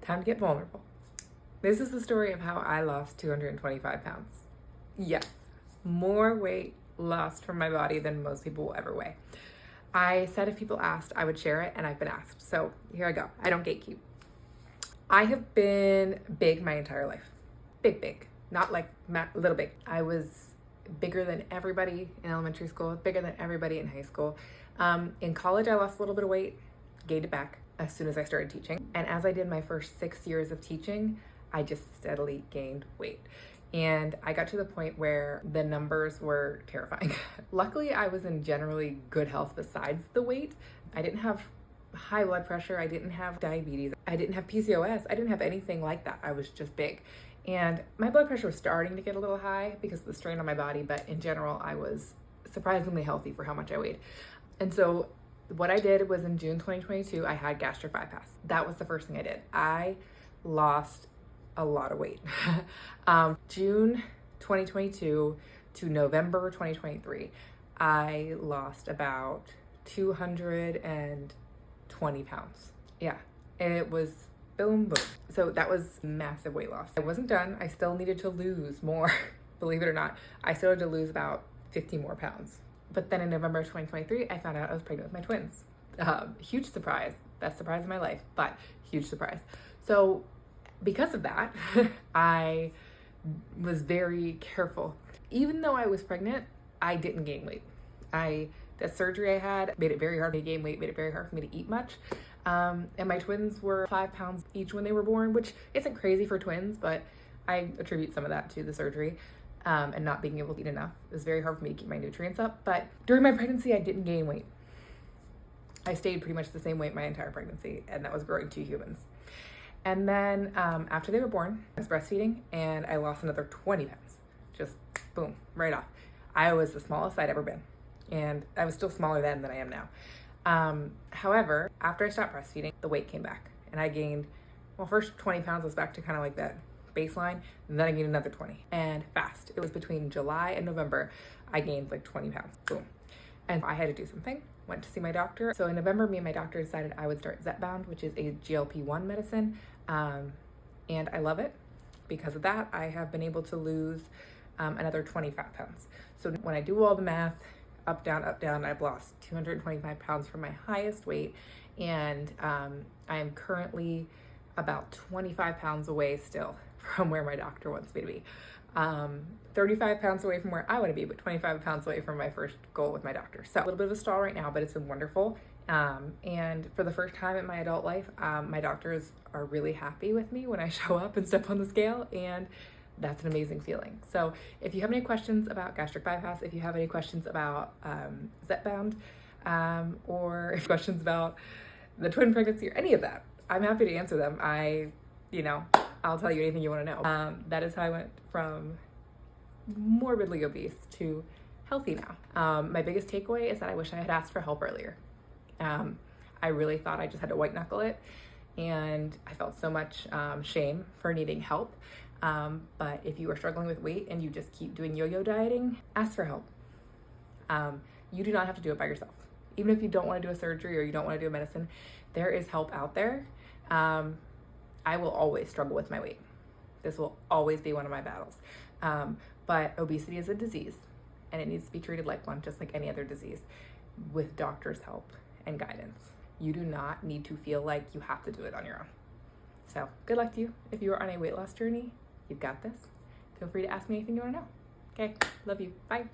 Time to get vulnerable. This is the story of how I lost 225 pounds. Yes, more weight lost from my body than most people will ever weigh. I said if people asked, I would share it, and I've been asked. So here I go. I don't gatekeep. I have been big my entire life. Big. Not like little big. I was bigger than everybody in elementary school, bigger than everybody in high school. In college, I lost a little bit of weight, gained it back as soon as I started teaching. And as I did my first 6 years of teaching, I just steadily gained weight. And I got to the point where the numbers were terrifying. Luckily, I was in generally good health besides the weight. I didn't have high blood pressure. I didn't have diabetes. I didn't have PCOS. I didn't have anything like that. I was just big. And my blood pressure was starting to get a little high because of the strain on my body. But in general, I was surprisingly healthy for how much I weighed. And so what I did was in June 2022, I had gastric bypass. That was the first thing I did. I lost a lot of weight. June 2022 to November 2023, I lost about 220 pounds. Yeah, and it was boom. So that was massive weight loss. I wasn't done. I still needed to lose more. Believe it or not, I still had to lose about 50 more pounds. But then in November 2023, I found out I was pregnant with my twins. Huge surprise. Best surprise of my life, but huge surprise. So because of that, I was very careful. Even though I was pregnant, I didn't gain weight. The surgery I had made it very hard for me to gain weight, made it very hard for me to eat much. And my twins were 5 pounds each when they were born, which isn't crazy for twins, but I attribute some of that to the surgery and not being able to eat enough. It was very hard for me to keep my nutrients up. But during my pregnancy, I didn't gain weight. I stayed pretty much the same weight my entire pregnancy, and that was growing 2 humans. And then after they were born, I was breastfeeding and I lost another 20 pounds. Just boom, right off. I was the smallest I'd ever been. And I was still smaller then than I am now. However, after I stopped breastfeeding, the weight came back and I gained, first 20 pounds was back to kind of like that baseline. And then I gained another 20 and fast. It was between July and November, I gained like 20 pounds, boom. And I had to do something, went to see my doctor. So in November, me and my doctor decided I would start Zepbound, which is a GLP-1 medicine. And I love it. Because of that, I have been able to lose another 25 pounds. So when I do all the math, up, down, I've lost 225 pounds from my highest weight. And I am currently about 25 pounds away still from where my doctor wants me to be. 35 pounds away from where I want to be, but 25 pounds away from my first goal with my doctor. So a little bit of a stall right now, but it's been wonderful. And for the first time in my adult life, my doctors are really happy with me when I show up and step on the scale, and that's an amazing feeling. So if you have any questions about gastric bypass, if you have any questions about Zepbound, or questions about the twin pregnancy or any of that, I'm happy to answer them. I'll tell you anything you want to know. That is how I went from morbidly obese to healthy now. My biggest takeaway is that I wish I had asked for help earlier. I really thought I just had to white knuckle it, and I felt so much shame for needing help. But if you are struggling with weight and you just keep doing yo-yo dieting, ask for help. You do not have to do it by yourself. Even if you don't want to do a surgery or you don't want to do a medicine, there is help out there. I will always struggle with my weight. This will always be one of my battles. But obesity is a disease, and it needs to be treated like one, just like any other disease, with doctors' help and guidance. You do not need to feel like you have to do it on your own. So good luck to you. If you are on a weight loss journey, you've got this. Feel free to ask me anything you want to know. Okay, love you. Bye.